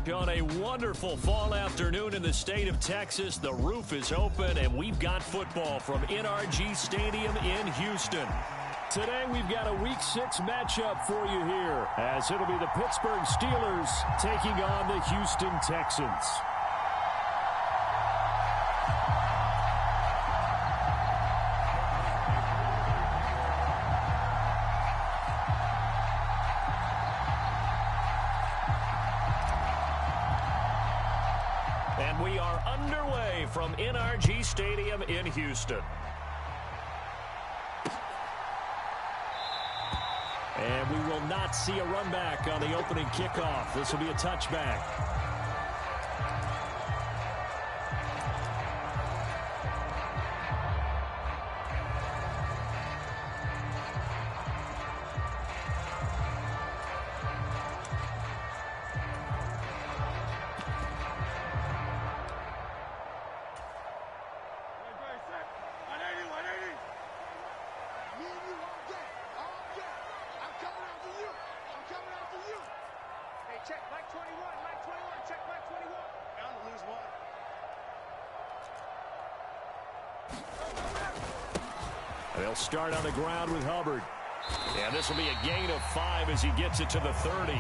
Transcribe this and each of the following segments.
On a wonderful fall afternoon in the state of Texas, the roof is open, and we've got football from NRG Stadium in Houston. Today, we've got a Week 6 matchup for you here, as it'll be the Pittsburgh Steelers taking on the Houston Texans. And we are underway from NRG Stadium in Houston. And we will not see a run back on the opening kickoff. This will be a touchback. They'll start on the ground with Hubbard. And this will be a gain of 5 as he gets it to the 30.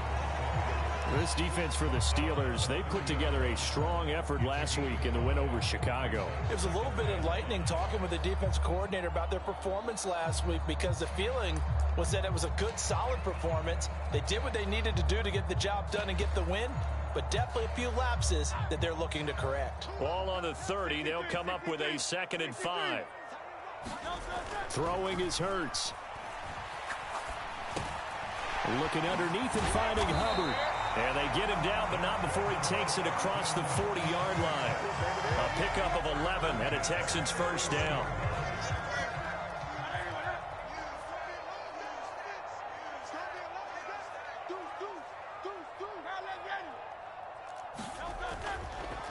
This defense for the Steelers, they put together a strong effort last week in the win over Chicago. It was a little bit enlightening talking with the defense coordinator about their performance last week, because the feeling was that it was a good, solid performance. They did what they needed to do to get the job done and get the win, but definitely a few lapses that they're looking to correct. Ball on the 30. They'll come up with a 2nd and 5. Throwing is Hurts. Looking underneath and finding Hubbard. And they get him down, but not before he takes it across the 40-yard line. A pickup of 11 and a Texans first down.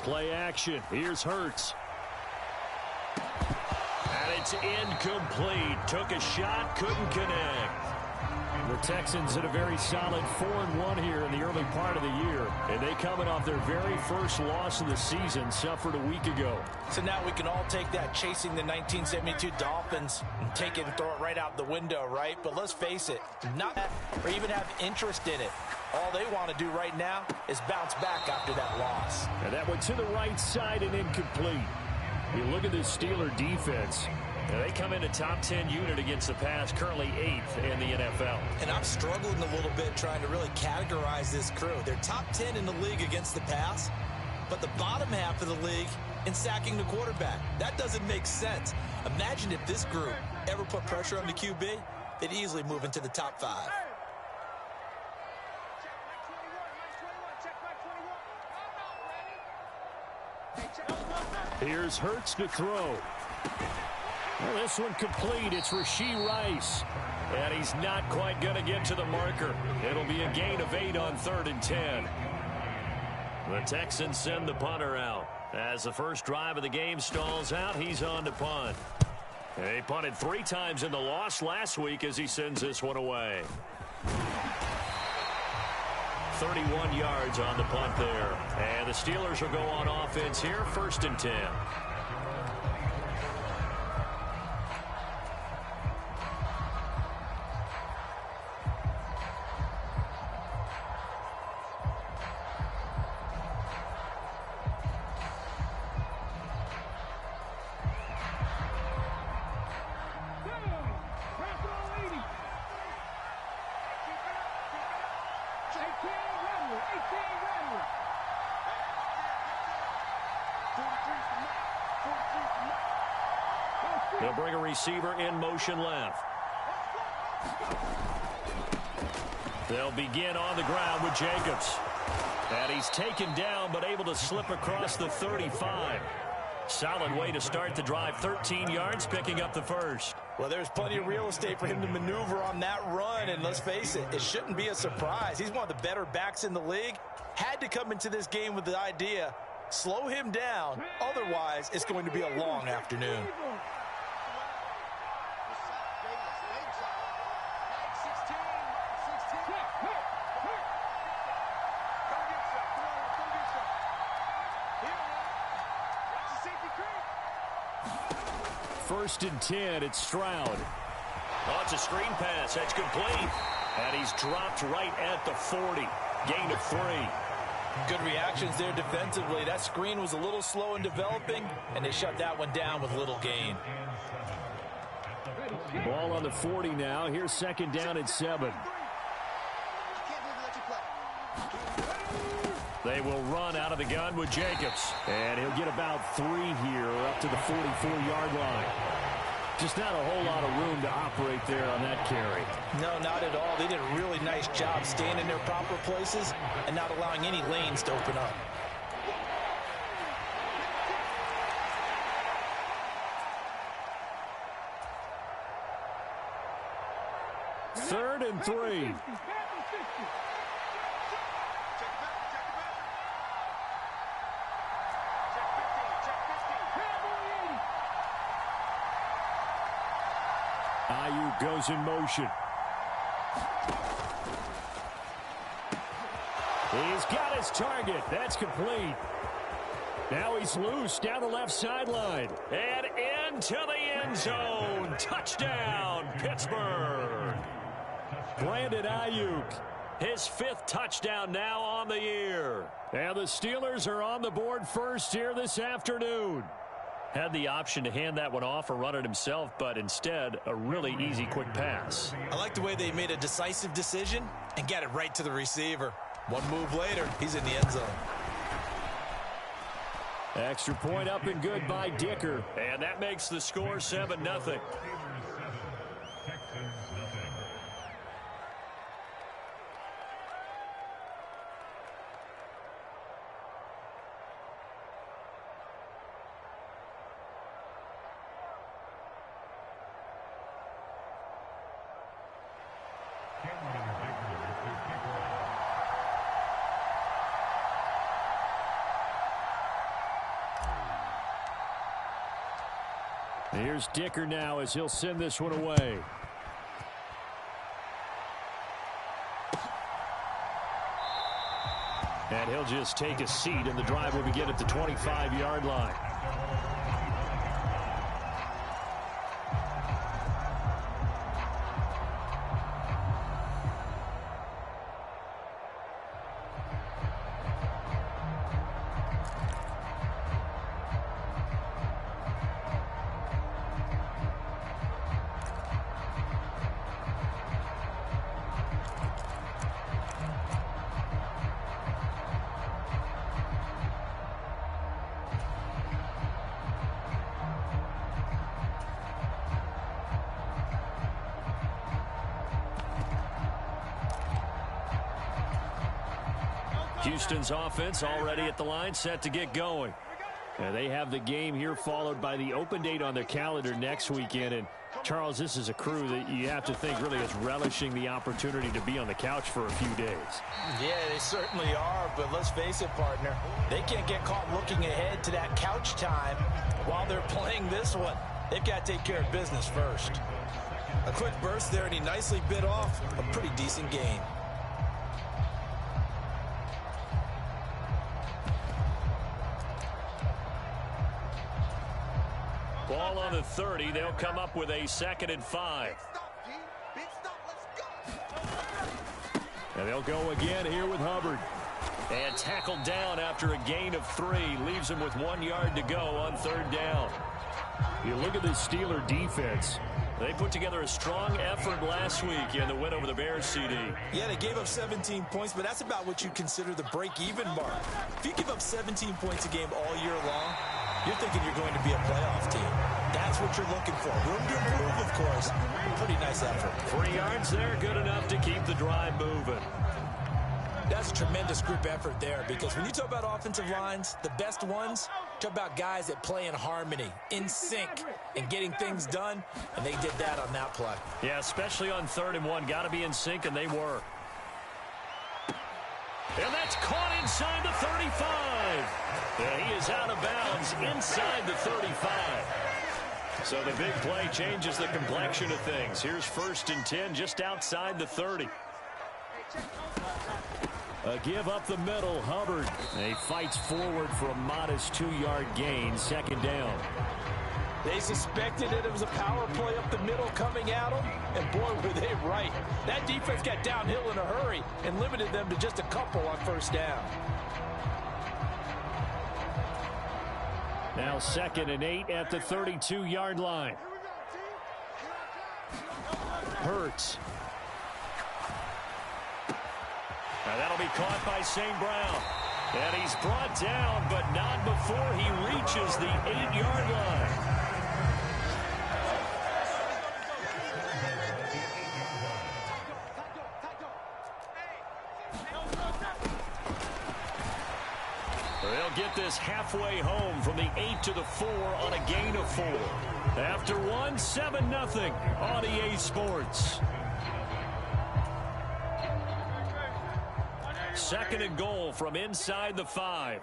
Play action. Here's Hurts. And it's incomplete. Took a shot, couldn't connect. The Texans had a very solid 4-1 here in the early part of the year. And they coming off their very first loss of the season, suffered a week ago. So now we can all take that chasing the 1972 Dolphins and take it and throw it right out the window, right? But let's face it, not or even have interest in it. All they want to do right now is bounce back after that loss. And that went to the right side and incomplete. You look at this Steeler defense. And they come in a top 10 unit against the pass, currently 8th in the NFL. And I'm struggling a little bit trying to really categorize this crew. They're top 10 in the league against the pass, but the bottom half of the league in sacking the quarterback. That doesn't make sense. Imagine if this group ever put pressure on the QB, they'd easily move into the top 5. Here's Hurts to throw. Well, this one complete. It's Rashee Rice. And he's not quite going to get to the marker. It'll be a gain of 8 on 3rd and 10. The Texans send the punter out. As the first drive of the game stalls out, he's on to punt. They punted 3 times in the loss last week as he sends this one away. 31 yards on the punt there. And the Steelers will go on offense here, 1st and 10. They'll bring a receiver in motion left. They'll begin on the ground with Jacobs. And he's taken down but able to slip across the 35. Solid way to start the drive. 13 yards, picking up the first. Well, there's plenty of real estate for him to maneuver on that run. And let's face it, it shouldn't be a surprise. He's one of the better backs in the league. Had to come into this game with the idea, slow him down. Otherwise, it's going to be a long afternoon. first and 10. It's Stroud. Oh, it's a screen pass. That's complete. And he's dropped right at the 40. Gain of 3. Good reactions there defensively. That screen was a little slow in developing, and they shut that one down with little gain. Ball on the 40 now. Here's second down at 7. They will run out of the gun with Jacobs. And he'll get about 3 here up to the 44-yard line. Just not a whole lot of room to operate there on that carry. No, not at all. They did a really nice job staying in their proper places and not allowing any lanes to open up. Third and 3. Ayuk goes in motion. He's got his target. That's complete. Now he's loose down the left sideline. And into the end zone. Touchdown, Pittsburgh. Brandon Ayuk, his 5th touchdown now on the year. And the Steelers are on the board first here this afternoon. Had the option to hand that one off or run it himself, but instead, a really easy, quick pass. I like the way they made a decisive decision and got it right to the receiver. One move later, he's in the end zone. Extra point up and good by Dicker. And that makes the score 7-0. Here's Dicker now as he'll send this one away. And he'll just take a seat, and the drive will begin at the 25-yard line. Houston's offense already at the line, set to get going. And they have the game here followed by the open date on their calendar next weekend. And Charles, this is a crew that you have to think really is relishing the opportunity to be on the couch for a few days. Yeah, they certainly are, but let's face it, partner. They can't get caught looking ahead to that couch time while they're playing this one. They've got to take care of business first. A quick burst there, and he nicely bit off a pretty decent gain. Ball on the 30. They'll come up with a 2nd and 5. And they'll go again here with Hubbard. And tackled down after a gain of 3. Leaves him with 1 yard to go on 3rd down. You look at this Steeler defense. They put together a strong effort last week in the win over the Bears, CD. Yeah, they gave up 17 points, but that's about what you consider the break-even mark. If you give up 17 points a game all year long, you're thinking you're going to be a playoff team. That's what you're looking for. Room to improve, of course. Pretty nice effort. 3 yards there, good enough to keep the drive moving. That's a tremendous group effort there, because when you talk about offensive lines, the best ones, talk about guys that play in harmony, in sync, and getting things done, and they did that on that play. Yeah, especially on 3rd and 1. Got to be in sync, and they were. And that's caught inside the 35. Yeah, he is out of bounds inside the 35. So the big play changes the complexion of things. Here's 1st and 10 just outside the 30. A give up the middle, Hubbard. He fights forward for a modest 2-yard gain, 2nd down. They suspected it was a power play up the middle coming at them, and boy, were they right. That defense got downhill in a hurry and limited them to just a couple on first down. Now 2nd and 8 at the 32-yard line. Hurts. Now that'll be caught by St. Brown. And he's brought down, but not before he reaches the 8-yard line. They'll get this halfway home from the 8 to the 4 on a gain of 4. After one, 7-0 on EA Sports. 2nd and goal from inside the 5.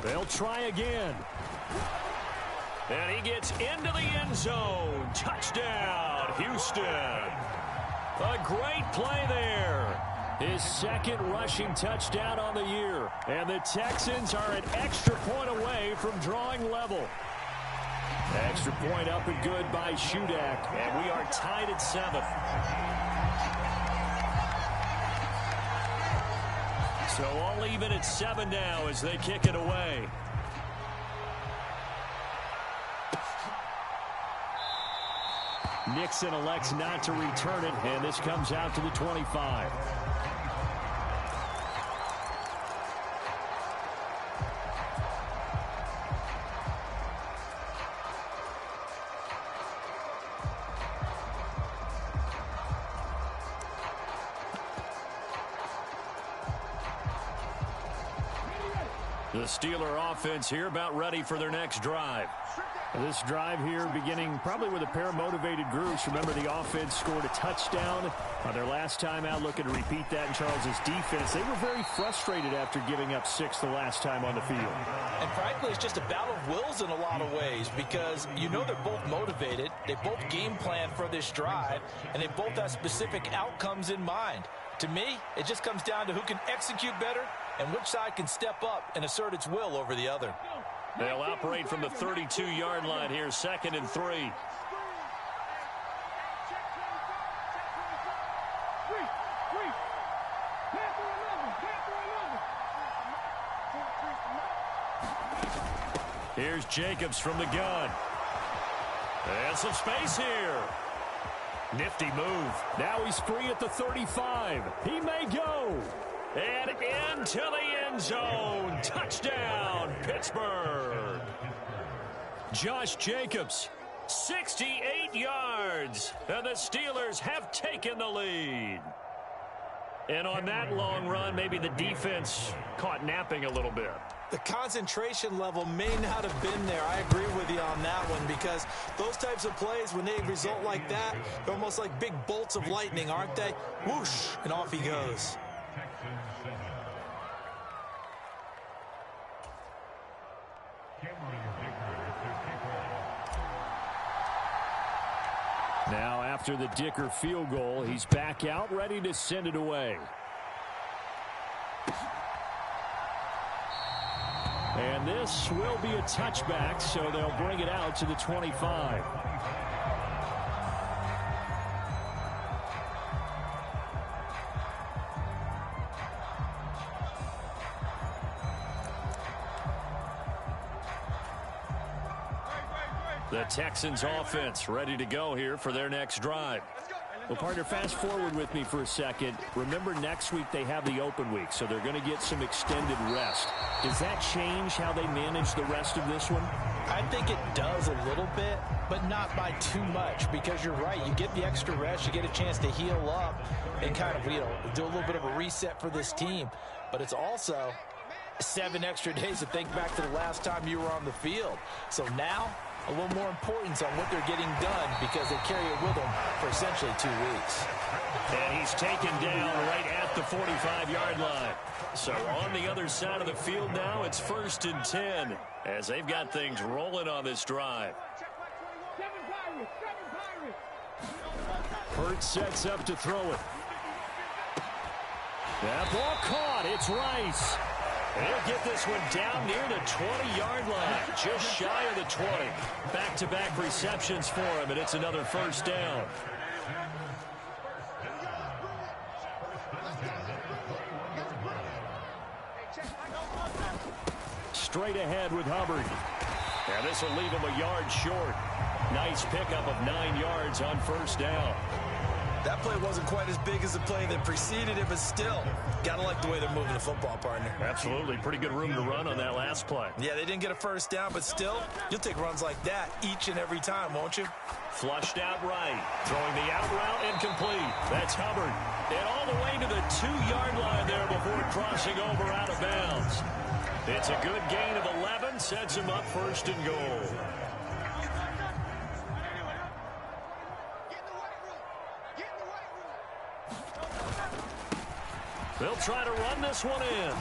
They'll try again. And he gets into the end zone. Touchdown, Houston. A great play there. His 2nd rushing touchdown on the year. And the Texans are an extra point away from drawing level. Extra point up and good by Shudak. And we are tied at 7. So all even at 7 now as they kick it away. Nixon elects not to return it, and this comes out to the 25. The Steeler offense here about ready for their next drive. This drive here beginning probably with a pair of motivated groups. Remember, the offense scored a touchdown on their last time out, looking to repeat that in Charles's defense. They were very frustrated after giving up 6 the last time on the field. And frankly, it's just a battle of wills in a lot of ways because you know they're both motivated. They both game plan for this drive, and they both have specific outcomes in mind. To me, it just comes down to who can execute better and which side can step up and assert its will over the other. They'll operate from the 32-yard line here, 2nd and 3. Here's Jacobs from the gun. And some space here. Nifty move. Now he's free at the 35. He may go. And into the end zone. Touchdown, Pittsburgh. Josh Jacobs, 68 yards. And the Steelers have taken the lead. And on that long run, maybe the defense caught napping a little bit. The concentration level may not have been there. I agree with you on that one because those types of plays, when they result like that, they're almost like big bolts of lightning, aren't they? Whoosh, and off he goes. Now, after the Dicker field goal, he's back out, ready to send it away. And this will be a touchback, so they'll bring it out to the 25. The Texans offense ready to go here for their next drive. Well, partner, fast forward with me for a second. Remember, next week they have the open week, so they're going to get some extended rest. Does that change how they manage the rest of this one? I think it does a little bit, but not by too much, because you're right. You get the extra rest, you get a chance to heal up and kind of, do a little bit of a reset for this team. But it's also 7 extra days to think back to the last time you were on the field. So now, a little more importance on what they're getting done because they carry it with them for essentially 2 weeks. And he's taken down right at the 45-yard line. So on the other side of the field now, it's 1st and 10 as they've got things rolling on this drive. Hurts sets up to throw it. That ball caught. It's Rice. And he'll get this one down near the 20-yard line, just shy of the 20. Back-to-back receptions for him, and it's another first down. Straight ahead with Hubbard. And this will leave him a yard short. Nice pickup of 9 yards on first down. That play wasn't quite as big as the play that preceded it, but still, gotta like the way they're moving the football, partner. Absolutely. Pretty good room to run on that last play. Yeah, they didn't get a first down, but still, you'll take runs like that each and every time, won't you? Flushed out right. Throwing the out route incomplete. That's Hubbard. And all the way to the 2-yard line there before crossing over out of bounds. It's a good gain of 11. Sets him up first and goal. They'll try to run this one in.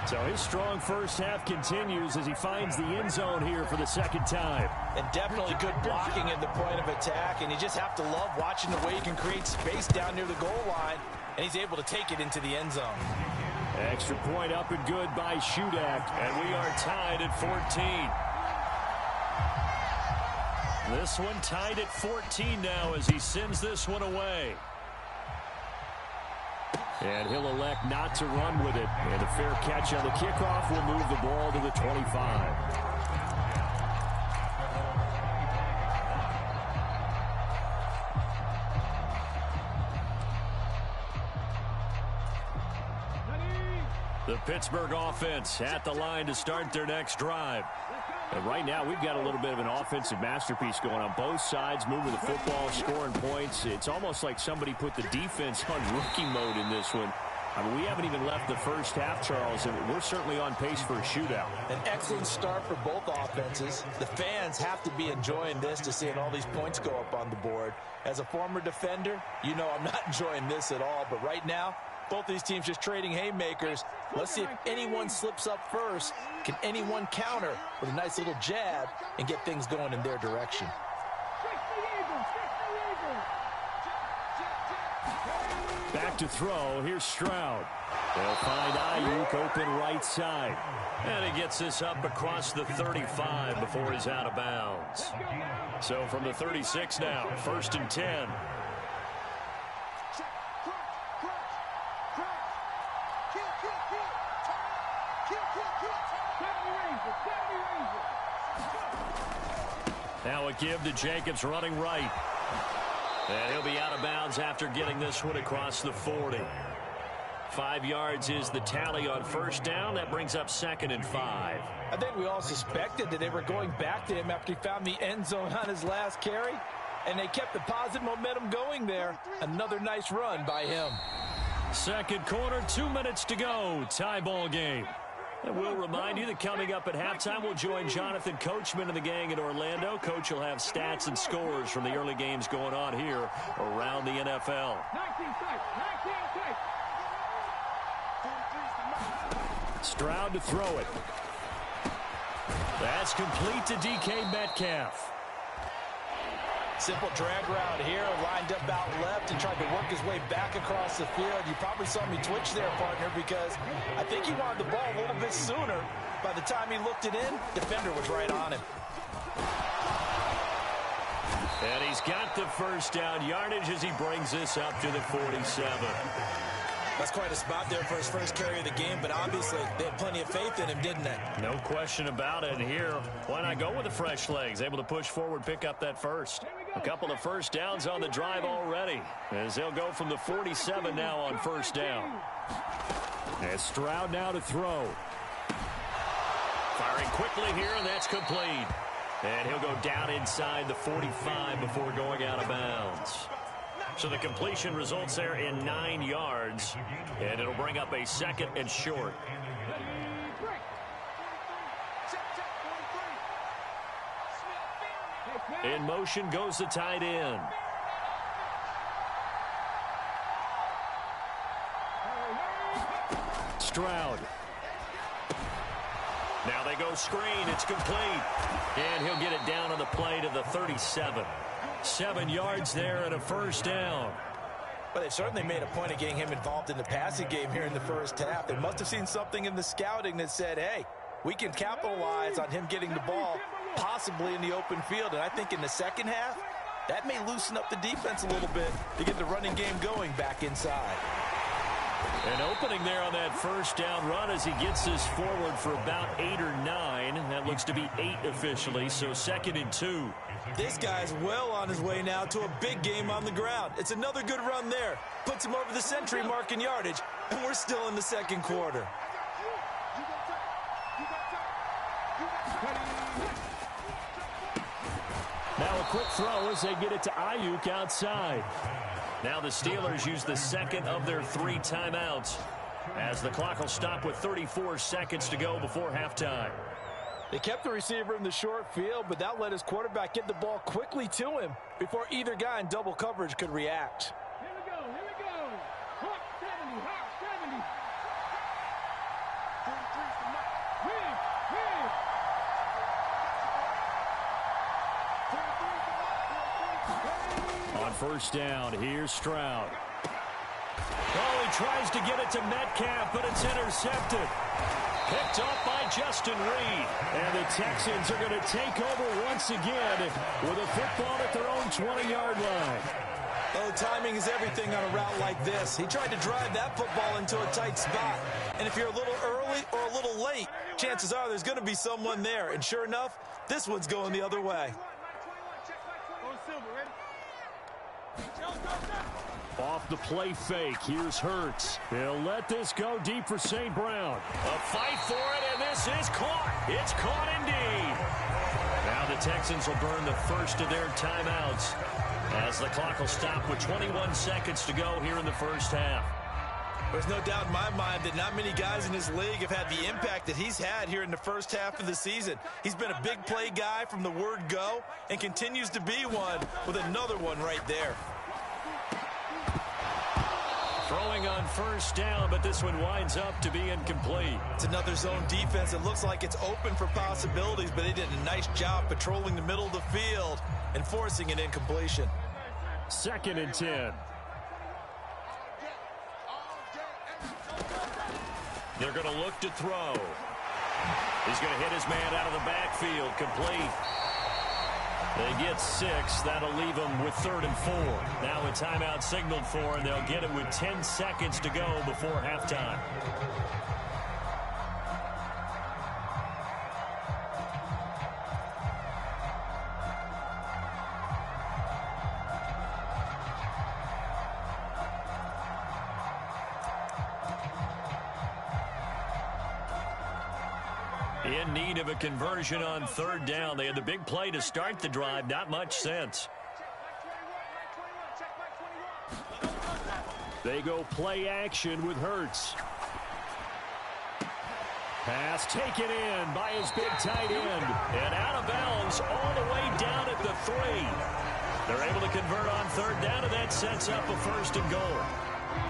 So his strong first half continues as he finds the end zone here for the second time. And definitely good blocking at the point of attack. And you just have to love watching the way he can create space down near the goal line. And he's able to take it into the end zone. Extra point up and good by Shudak. And we are tied at 14. This one tied at 14 now as he sends this one away. And he'll elect not to run with it. And a fair catch on the kickoff will move the ball to the 25. The Pittsburgh offense at the line to start their next drive. And right now, we've got a little bit of an offensive masterpiece going on both sides, moving the football, scoring points. It's almost like somebody put the defense on rookie mode in this one. I mean, we haven't even left the first half, Charles, and we're certainly on pace for a shootout. An excellent start for both offenses. The fans have to be enjoying this to seeing all these points go up on the board. As a former defender, you know I'm not enjoying this at all, but right now, both these teams just trading haymakers. Let's see if anyone slips up first. Can anyone counter with a nice little jab and get things going in their direction? Back to throw. Here's Stroud. They'll find Ayuk open right side. And he gets this up across the 35 before he's out of bounds. So from the 36 now, 1st and 10. Now a give to Jacobs running right. And he'll be out of bounds after getting this one across the 40. 5 yards is the tally on first down. That brings up 2nd and 5. I think we all suspected that they were going back to him after he found the end zone on his last carry. And they kept the positive momentum going there. Another nice run by him. Second quarter, 2 minutes to go. Tie ball game. And we'll remind you that coming up at halftime, we'll join Jonathan Coachman and the gang in Orlando. Coach will have stats and scores from the early games going on here around the NFL. Stroud to throw it. That's complete to DK Metcalf. Simple drag route here, lined up out left and tried to work his way back across the field. You probably saw me twitch there, partner, because I think he wanted the ball a little bit sooner. By the time he looked it in, defender was right on him. And he's got the first down yardage as he brings this up to the 47. That's quite a spot there for his first carry of the game, but obviously they had plenty of faith in him, didn't they? No question about it. And here, why not go with the fresh legs? Able to push forward, pick up that first. A couple of first downs on the drive already, as they'll go from the 47 now on first down. And Stroud now to throw. Firing quickly here, and that's complete. And he'll go down inside the 45 before going out of bounds. So the completion results there in 9 yards, and it'll bring up a 2nd and short. In motion goes the tight end. Stroud. Now they go screen. It's complete. And he'll get it down on the play to the 37. 7 yards there and a first down. Well, they've certainly made a point of getting him involved in the passing game here in the first half. They must have seen something in the scouting that said, hey, we can capitalize on him getting the ball possibly in the open field. And I think in the second half, that may loosen up the defense a little bit to get the running game going back inside. An opening there on that first down run as he gets this forward for about 8 or 9. That looks to be 8 officially, so 2nd and 2. This guy's well on his way now to a big game on the ground. It's another good run there. Puts him over the century mark in yardage, and we're still in the second quarter. Now a quick throw as they get it to Ayuk outside. Now the Steelers use the second of their 3 timeouts as the clock will stop with 34 seconds to go before halftime. They kept the receiver in the short field, but that let his quarterback get the ball quickly to him before either guy in double coverage could react. Here we go. Hawk 70, Hawk 70. 33 On first down, here's Stroud. Oh, he tries to get it to Metcalf, but it's intercepted. Picked up by Justin Reed. And the Texans are going to take over once again with a football at their own 20-yard line. Oh, timing is everything on a route like this. He tried to drive that football into a tight spot. And if you're a little early or a little late, chances are there's going to be someone there. And sure enough, this one's going the other way. Off the play fake, here's Hurts. He'll let this go deep for St. Brown. A fight for it, and this is caught. It's caught indeed. Now the Texans will burn the first of their timeouts as the clock will stop with 21 seconds to go here in the first half. There's no doubt in my mind that not many guys in this league have had the impact that he's had here in the first half of the season. He's been a big play guy from the word go and continues to be one with another one right there. Throwing on first down, but this one winds up to be incomplete. It's another zone defense. It looks like it's open for possibilities, but they did a nice job patrolling the middle of the field and forcing an incompletion. 2nd and 10. They're going to look to throw. He's going to hit his man out of the backfield, complete. They get 6. That'll leave them with 3rd and 4. Now a timeout signaled for, and they'll get it with 10 seconds to go before halftime. In need of a conversion on 3rd down. They had the big play to start the drive. Not much sense. They go play action with Hurts. Pass taken in by his big tight end. And out of bounds all the way down at the 3. They're able to convert on 3rd down, and that sets up a 1st and goal.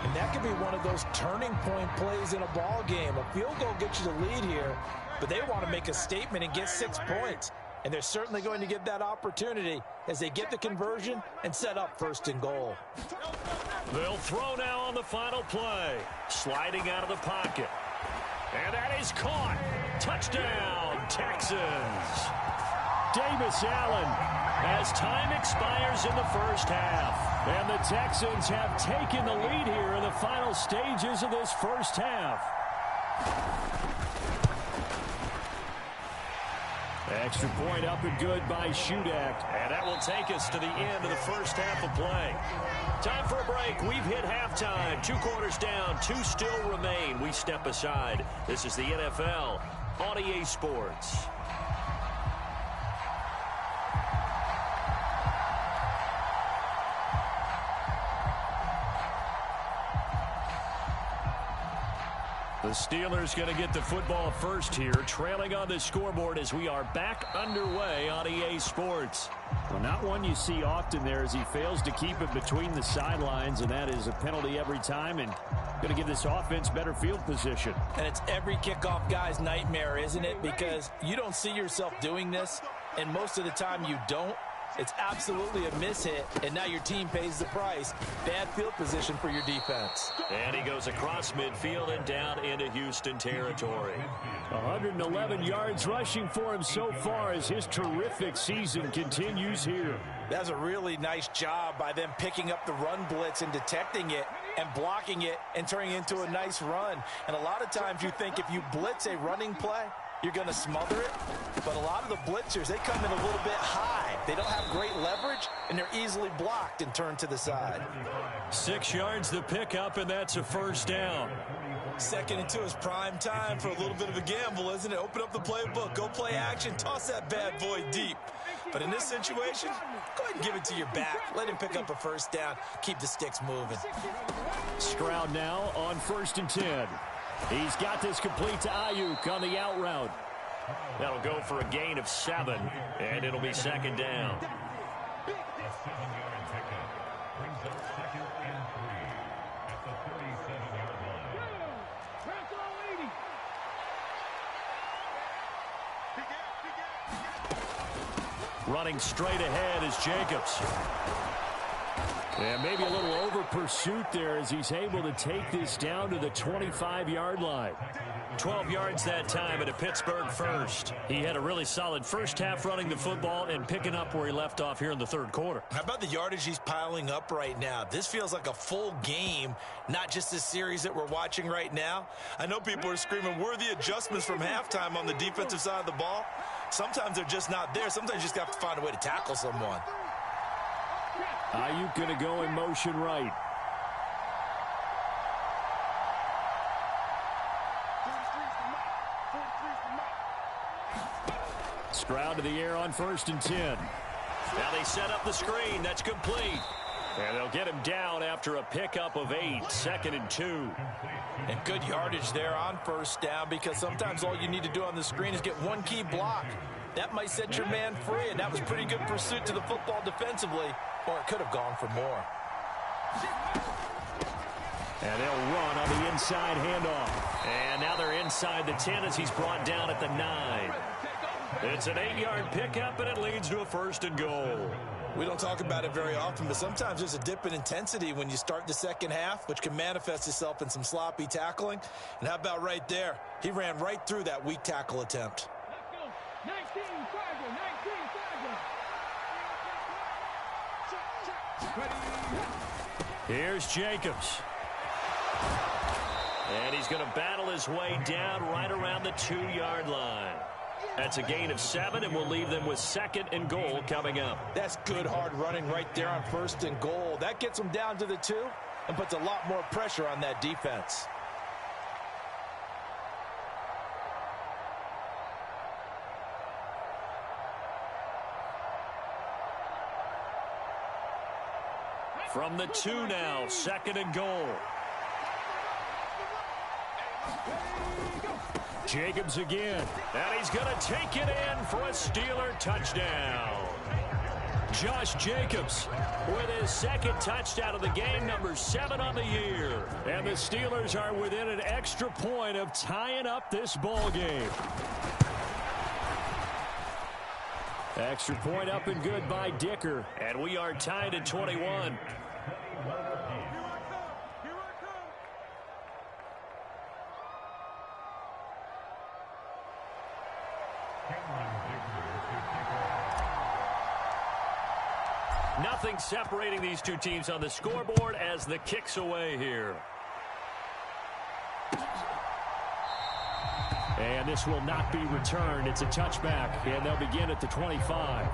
And that could be one of those turning point plays in a ball game. A field goal gets you the lead here, but they want to make a statement and get 6 points. And they're certainly going to get that opportunity as they get the conversion and set up 1st and goal. They'll throw now on the final play. Sliding out of the pocket. And that is caught. Touchdown, Texans. Davis Allen as time expires in the first half. And the Texans have taken the lead here in the final stages of this first half. Extra point up and good by Shudak. And that will take us to the end of the first half of play. Time for a break. We've hit halftime. 2 quarters down. 2 still remain. We step aside. This is the NFL on EA Sports. The Steelers going to get the football first here, trailing on the scoreboard as we are back underway on EA Sports. Well, not one you see often there as he fails to keep it between the sidelines, and that is a penalty every time, and going to give this offense better field position. And it's every kickoff guy's nightmare, isn't it? Because you don't see yourself doing this, and most of the time you don't. It's absolutely a mishit, and now your team pays the price. Bad field position for your defense. And he goes across midfield and down into Houston territory. 111 yards rushing for him so far as his terrific season continues here. That's a really nice job by them picking up the run blitz and detecting it and blocking it and turning it into a nice run. And a lot of times you think if you blitz a running play, you're going to smother it. But a lot of the blitzers, they come in a little bit high. They don't have great leverage, and they're easily blocked and turned to the side. 6 yards the pickup, and that's a first down. 2nd and 2 is prime time for a little bit of a gamble, isn't it? Open up the playbook, go play action, toss that bad boy deep. But in this situation, go ahead and give it to your back. Let him pick up a first down. Keep the sticks moving. Stroud now on 1st and 10. He's got this complete to Ayuk on the out route. That'll go for a gain of 7, and it'll be 2nd down. Running straight ahead is Jacobs. And maybe a little over pursuit there as he's able to take this down to the 25-yard line. 12 yards that time at a Pittsburgh first. He had a really solid first half running the football and picking up where he left off here in the 3rd quarter. How about the yardage he's piling up right now? This feels like a full game, not just this series that we're watching right now. I know people are screaming worthy adjustments from halftime on the defensive side of the ball. Sometimes they're just not there. Sometimes you just have to find a way to tackle someone. Ayuk going to go in motion right. Stroud to the air on 1st and 10. Now they set up the screen. That's complete. And they'll get him down after a pickup of 8. 2nd and 2. And good yardage there on 1st down, because sometimes all you need to do on the screen is get one key block. That might set your man free, and that was pretty good pursuit to the football defensively, or it could have gone for more. And they'll run on the inside handoff. And now they're inside the 10 as he's brought down at the 9. It's an 8-yard pickup, and it leads to a 1st and goal. We don't talk about it very often, but sometimes there's a dip in intensity when you start the second half, which can manifest itself in some sloppy tackling. And how about right there? He ran right through that weak tackle attempt. Let's go. 19, Here's Jacobs. And he's going to battle his way down right around the 2-yard line. That's a gain of 7, and we'll leave them with 2nd and goal coming up. That's good hard running right there on 1st and goal. That gets them down to the 2 and puts a lot more pressure on that defense. From the 2 now, 2nd and goal. Jacobs again. And he's going to take it in for a Steeler touchdown. Josh Jacobs with his 2nd touchdown of the game, number 7 on the year. And the Steelers are within an extra point of tying up this ball game. Extra point up and good by Dicker. And we are tied at 21. Nothing separating these two teams on the scoreboard as the kick's away here. And this will not be returned. It's a touchback, and they'll begin at the 25.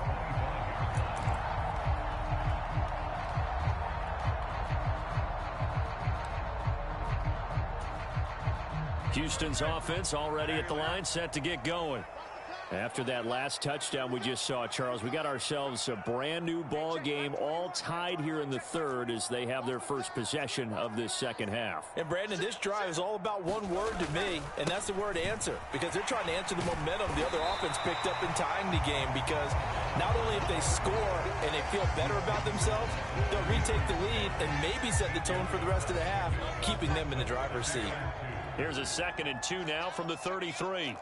Houston's offense already at the line, set to get going. After that last touchdown we just saw, Charles, we got ourselves a brand new ball game, all tied here in the 3rd as they have their first possession of this 2nd half. And Brandon, this drive is all about one word to me, and that's the word answer, because they're trying to answer the momentum the other offense picked up in tying the game, because not only if they score and they feel better about themselves, they'll retake the lead and maybe set the tone for the rest of the half, keeping them in the driver's seat. Here's a 2nd and 2 now from the 33.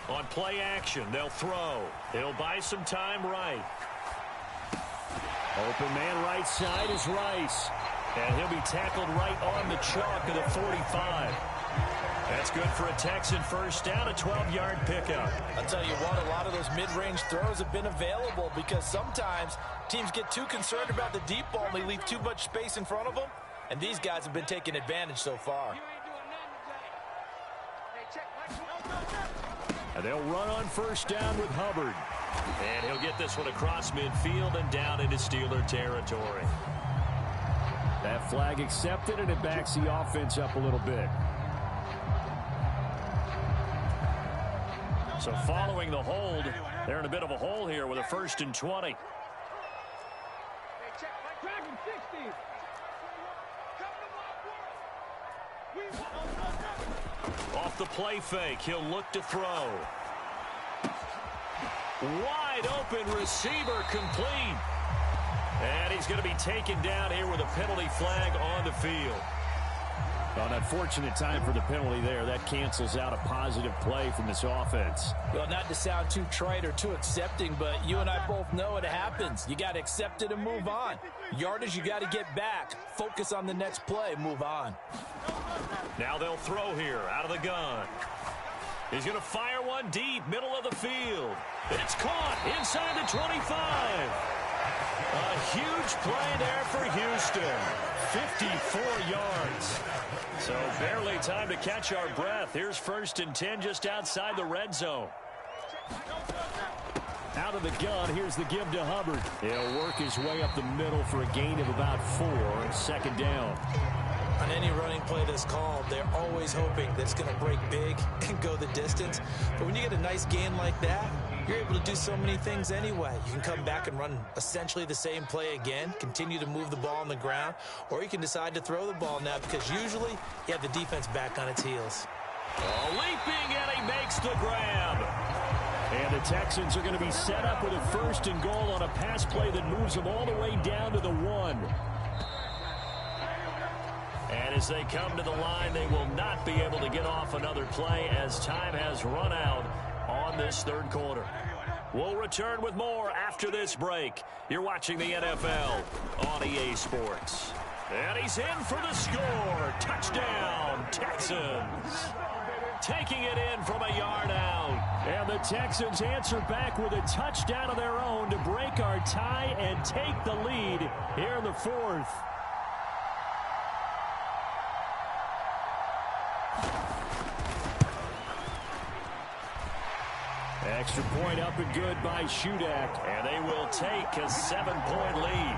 On play action, they'll throw. He'll buy some time right. Open man right side is Rice. And he'll be tackled right on the chalk of the 45. That's good for a Texan first down, a 12-yard pickup. I'll tell you what, a lot of those mid-range throws have been available because sometimes teams get too concerned about the deep ball and they leave too much space in front of them. And these guys have been taking advantage so far. And they'll run on first down with Hubbard. And he'll get this one across midfield and down into Steeler territory. That flag accepted, and it backs the offense up a little bit. So following the hold, they're in a bit of a hole here with a 1st and 20. Off the play fake, he'll look to throw. Wide open receiver complete. And he's going to be taken down here with a penalty flag on the field. An unfortunate time for the penalty there. That cancels out a positive play from this offense. Well, not to sound too trite or too accepting, but you and I both know it happens. You got to accept it and move on. Yardage, you got to get back. Focus on the next play. Move on. Now they'll throw here out of the gun. He's going to fire one deep, middle of the field. It's caught inside the 25. A huge play there for Houston. 54 yards. So barely time to catch our breath. Here's 1st and 10 just outside the red zone. Out of the gun, here's the give to Hubbard. He'll work his way up the middle for a gain of about 4, 2nd down. On any running play that's called, they're always hoping that it's going to break big and go the distance. But when you get a nice gain like that, you're able to do so many things anyway. You can come back and run essentially the same play again, continue to move the ball on the ground, or you can decide to throw the ball now because usually you have the defense back on its heels. Oh, leaping, and he makes the grab. And the Texans are going to be set up with a 1st and goal on a pass play that moves them all the way down to the 1. And as they come to the line, they will not be able to get off another play as time has run out on this 3rd quarter. We'll return with more after this break. You're watching the NFL on EA Sports. And he's in for the score. Touchdown, Texans. Taking it in from a yard out. And the Texans answer back with a touchdown of their own to break our tie and take the lead here in the 4th. Extra point up and good by Shudak. And they will take a 7-point lead.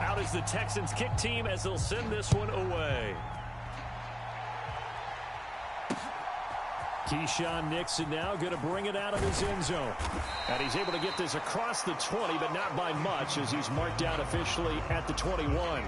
Out is the Texans kick team as they'll send this one away. Keyshawn Nixon now going to bring it out of his end zone. And he's able to get this across the 20, but not by much as he's marked out officially at the 21.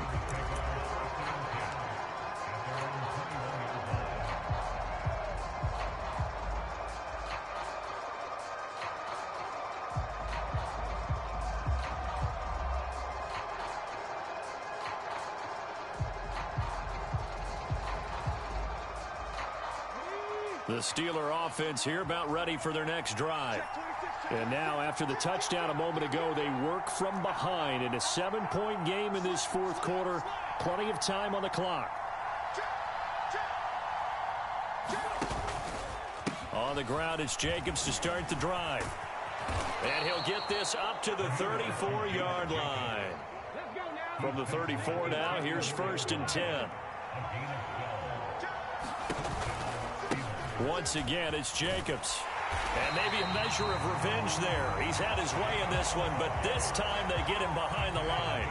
The Steeler offense here about ready for their next drive. And now after the touchdown a moment ago, they work from behind in a 7-point game in this 4th quarter. Plenty of time on the clock. On the ground, it's Jacobs to start the drive. And he'll get this up to the 34-yard line. From the 34 now, here's 1st and 10. Once again, it's Jacobs. And maybe a measure of revenge there. He's had his way in this one, but this time they get him behind the line.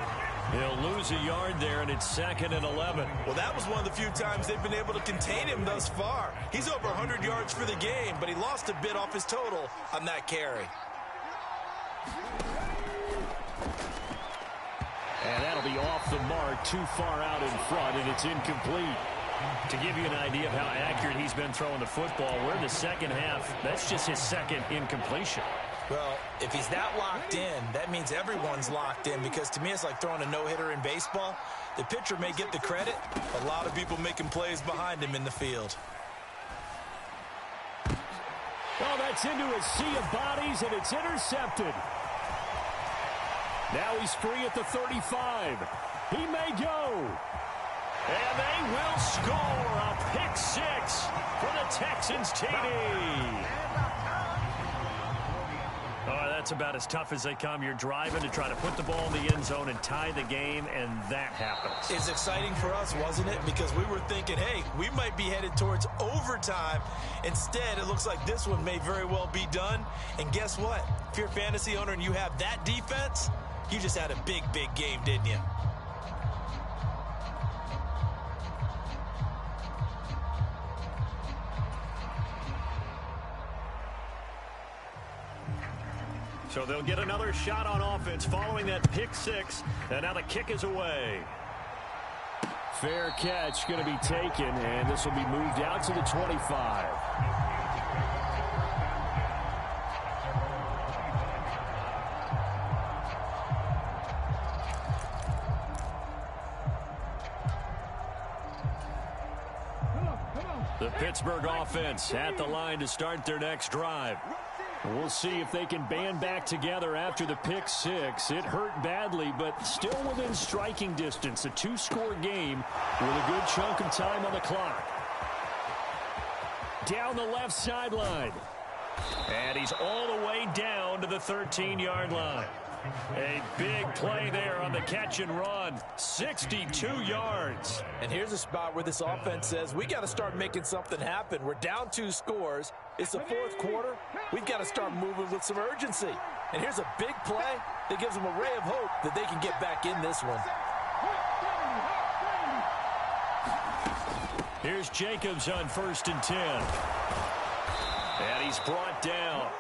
He'll lose a yard there, and it's 2nd and 11. Well, that was one of the few times they've been able to contain him thus far. He's over 100 yards for the game, but he lost a bit off his total on that carry. And that'll be off the mark, too far out in front, and it's incomplete. To give you an idea of how accurate he's been throwing the football, we're in the second half. That's just his second incompletion. Well, if he's that locked in, that means everyone's locked in, because to me it's like throwing a no-hitter in baseball. The pitcher may get the credit, a lot of people making plays behind him in the field. Oh, that's into a sea of bodies, and it's intercepted. Now he's free at the 35. He may go. And they will score a pick six for the Texans TD. Oh, that's about as tough as they come. You're driving to try to put the ball in the end zone and tie the game, and that happens. It's exciting for us, wasn't it? Because we were thinking, hey, we might be headed towards overtime. Instead, it looks like this one may very well be done. And guess what? If you're a fantasy owner and you have that defense, you just had a big, big game, didn't you? So they'll get another shot on offense following that pick six. And now the kick is away. Fair catch going to be taken, and this will be moved out to the 25. The Pittsburgh offense at the line to start their next drive. We'll see if they can band back together after the pick six. It hurt badly, but still within striking distance. A two-score game with a good chunk of time on the clock. Down the left sideline. And he's all the way down to the 13-yard line. A big play there on the catch and run. 62 yards. And here's a spot where this offense says, we got to start making something happen. We're down 2 scores. It's the fourth quarter. We've got to start moving with some urgency. And here's a big play that gives them a ray of hope that they can get back in this one. Here's Jacobs on 1st and 10. And he's brought down.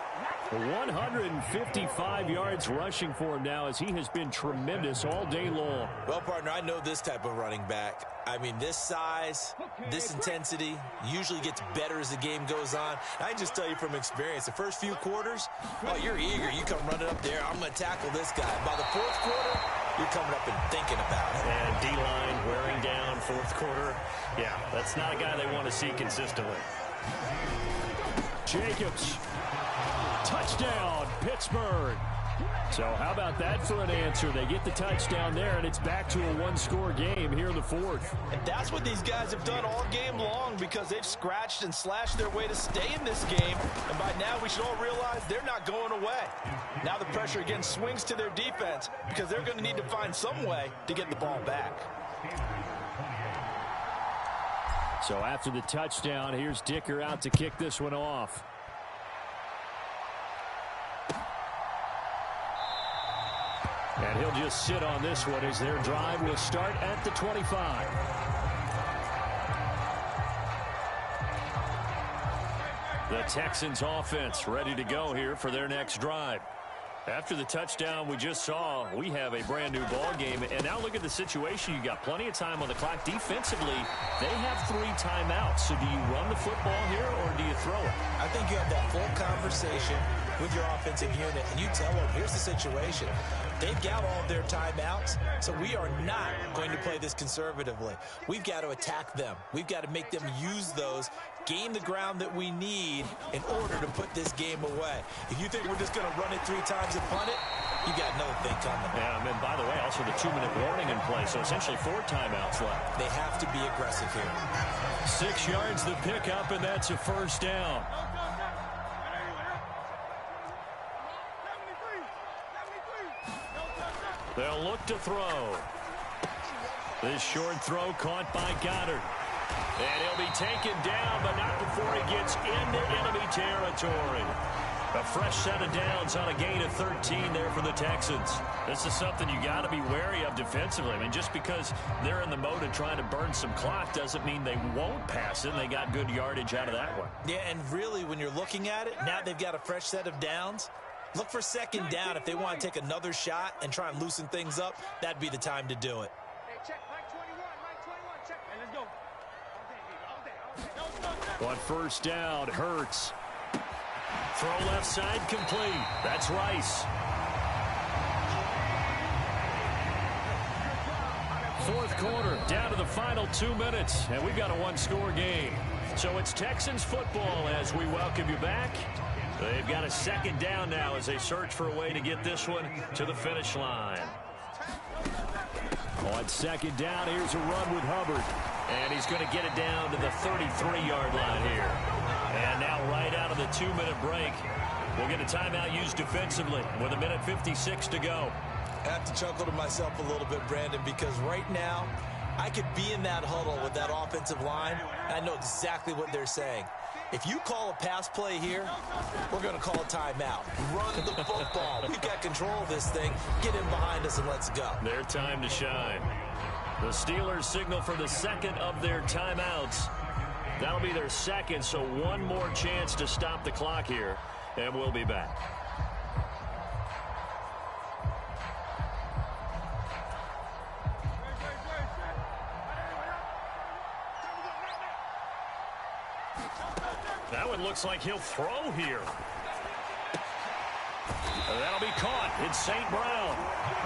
155 yards rushing for him now, as he has been tremendous all day long. Well, partner, I know this type of running back. I mean, this size, this intensity usually gets better as the game goes on. I can just tell you from experience, the first few quarters, oh, you're eager. You come running up there, I'm going to tackle this guy. By the fourth quarter, you're coming up and thinking about it. And D-line wearing down fourth quarter. Yeah, that's not a guy they want to see consistently. Jacobs. Touchdown, Pittsburgh. So how about that for an answer? They get the touchdown there, and it's back to a one-score game here in the fourth. And that's what these guys have done all game long, because they've scratched and slashed their way to stay in this game. And by now, we should all realize they're not going away. Now the pressure again swings to their defense, because they're going to need to find some way to get the ball back. So after the touchdown, here's Dicker out to kick this one off. And he'll just sit on this one as their drive will start at the 25. The Texans offense ready to go here for their next drive. After the touchdown we just saw, we have a brand new ball game. And now look at the situation. You got plenty of time on the clock. Defensively, they have 3 timeouts. So do you run the football here or do you throw it? I think you have that full conversation with your offensive unit, and you tell them, here's the situation. They've got all of their timeouts, so we are not going to play this conservatively. We've got to attack them. We've got to make them use those, gain the ground that we need in order to put this game away. If you think we're just going to run it 3 times and punt it, you got another thing coming. Yeah, and by the way, also the 2-minute warning in play, so essentially 4 timeouts left. They have to be aggressive here. 6 yards the pickup, and that's a first down. They'll look to throw. This short throw caught by Goddard. And he'll be taken down, but not before he gets into enemy territory. A fresh set of downs on a gain of 13 there for the Texans. This is something you got to be wary of defensively. I mean, just because they're in the mode of trying to burn some clock doesn't mean they won't pass it. They got good yardage out of that one. Yeah, and really, when you're looking at it, now they've got a fresh set of downs. Look for second down. If they want to take another shot and try and loosen things up, that'd be the time to do it. Hey, check, Mike 21, check. Hey, let's go. On first down, Hurts. Throw left side complete. That's Rice. Fourth quarter, down to the final 2 minutes, and we've got a one-score game. So it's Texans football as we welcome you back. They've got a second down now as they search for a way to get this one to the finish line. On second down, here's a run with Hubbard. And he's going to get it down to the 33-yard line here. And now right out of the 2-minute break, we'll get a timeout used defensively with 1:56 to go. I have to chuckle to myself a little bit, Brandon, because right now I could be in that huddle with that offensive line, and I know exactly what they're saying. If you call a pass play here, we're going to call a timeout. Run the football. We've got control of this thing. Get in behind us and let's go. Their time to shine. The Steelers signal for the second of their timeouts. That'll be their second, so one more chance to stop the clock here, and we'll be back. That one looks like he'll throw here. That'll be caught. It's St. Brown.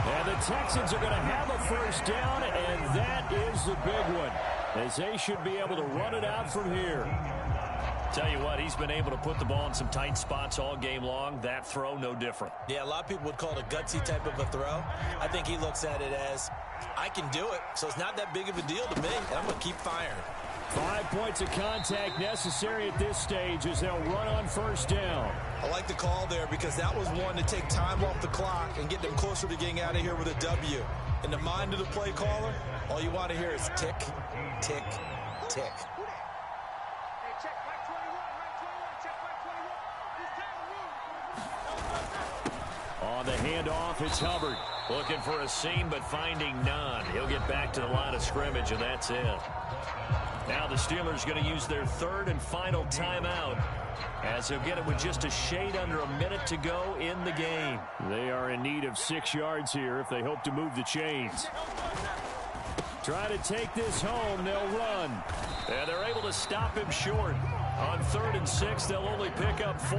And the Texans are going to have a first down, and that is the big one, as they should be able to run it out from here. Tell you what, he's been able to put the ball in some tight spots all game long. That throw, no different. Yeah, a lot of people would call it a gutsy type of a throw. I think he looks at it as, I can do it, so it's not that big of a deal to me, and I'm going to keep firing. 5 points of contact necessary at this stage as they'll run on first down. I like the call there because that was one to take time off the clock and get them closer to getting out of here with a W. In the mind of the play caller, all you want to hear is tick, tick, tick. Hey, check, Mike 21, check, Mike 21. It's time to move. On the handoff, it's Hubbard. Looking for a seam, but finding none. He'll get back to the line of scrimmage, and that's it. Now the Steelers going to use their third and final timeout as they'll get it with just a shade under a minute to go in the game. They are in need of 6 yards here if they hope to move the chains. Try to take this home, they'll run. And they're able to stop him short. On 3rd and 6, they'll only pick up 4.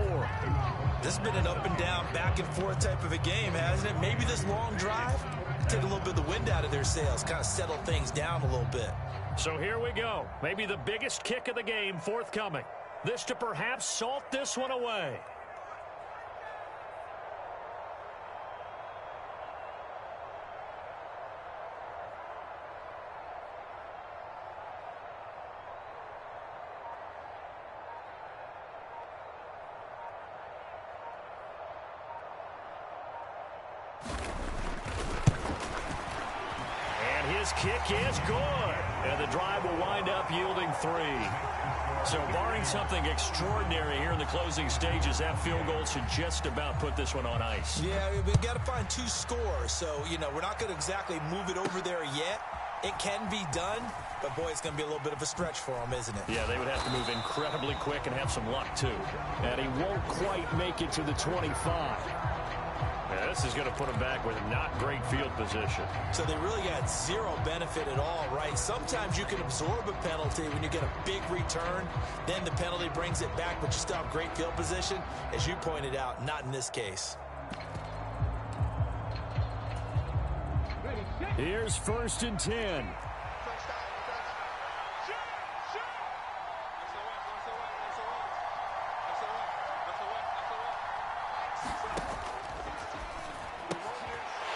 This has been an up and down, back and forth type of a game, hasn't it? Maybe this long drive take a little bit of the wind out of their sails, kind of settle things down a little bit. So here we go. Maybe the biggest kick of the game forthcoming. This to perhaps salt this one away. And his kick is good. And the drive will wind up yielding 3. So barring something extraordinary here in the closing stages, that field goal should just about put this one on ice. Yeah, we've got to find 2 scores. So, you know, we're not going to exactly move it over there yet. It can be done, but, boy, it's going to be a little bit of a stretch for them, isn't it? Yeah, they would have to move incredibly quick and have some luck, too. And he won't quite make it to the 25. Yeah, this is going to put him back with not great field position. So they really got 0 benefit at all, right? Sometimes you can absorb a penalty when you get a big return. Then the penalty brings it back, but you still have great field position. As you pointed out, not in this case. Here's 1st and 10.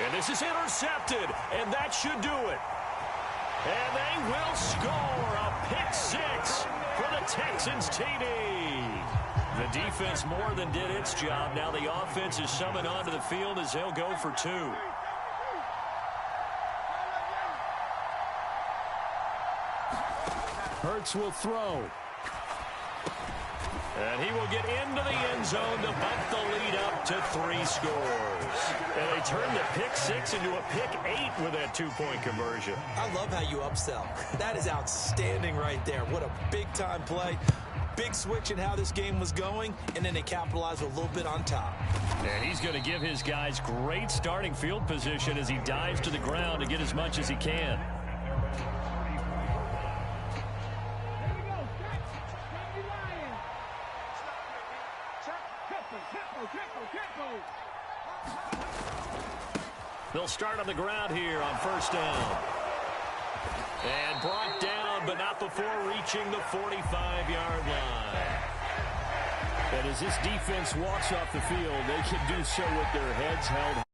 And this is intercepted, and that should do it. And they will score a pick 6 for the Texans TD. The defense more than did its job. Now the offense is summoned onto the field as they'll go for 2. Hurts will throw. And he will get into the end zone to bump the lead up to 3 scores. And they turn the pick 6 into a pick 8 with that 2-point conversion. I love how you upsell. That is outstanding right there. What a big-time play. Big switch in how this game was going, and then they capitalized a little bit on top. And he's going to give his guys great starting field position as he dives to the ground to get as much as he can. They'll start on the ground here on first down. And brought down, but not before reaching the 45-yard line. And as this defense walks off the field, they can do so with their heads held high.